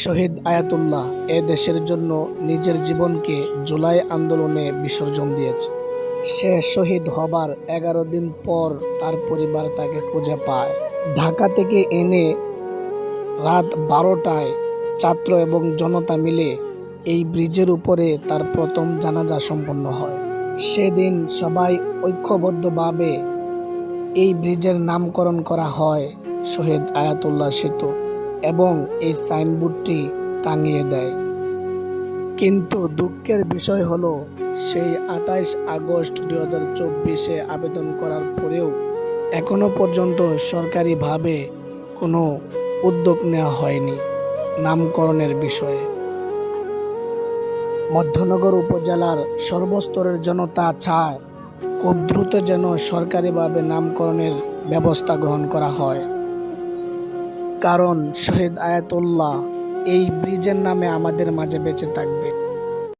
শহীদ Ayatollah এ দেশের জন্য নিজের জীবনকে জুলাই আন্দোলনে বিসর্জন দিয়েছে। সে শহীদ হবার 11 দিন পর তার পরিবার তাকে খুঁজে পায়। ঢাকা থেকে এনে রাত 12টায় ছাত্র এবং জনতা মিলে এই ব্রিজের উপরে তার প্রথম জানাজা সম্পন্ন হয়। সেদিন সবাই ঐক্যবদ্ধভাবে এই ব্রিজের নামকরণ করা হয় শহীদ আয়াতুল্লাহ সেতু এবং এই সাইনবোর্ডটি টাঙিয়ে দেয়। কিন্তু দুঃখের বিষয় হলো সেই 28 আগস্ট 2024 আবেদন করার পরেও এখনো পর্যন্ত সরকারিভাবে কোনো উদ্যোগ নেওয়া হয়নি নামকরণের বিষয়ে। মধ্যনগর উপজেলার সর্বস্তরের জনতা চায় খুব দ্রুত যেন সরকারিভাবে নামকরণের ব্যবস্থা গ্রহণ করা হয়, কারণ শহীদ আয়াতুল্লাহ এই ব্রিজের নামে আমাদের মাঝে বেঁচে থাকবে।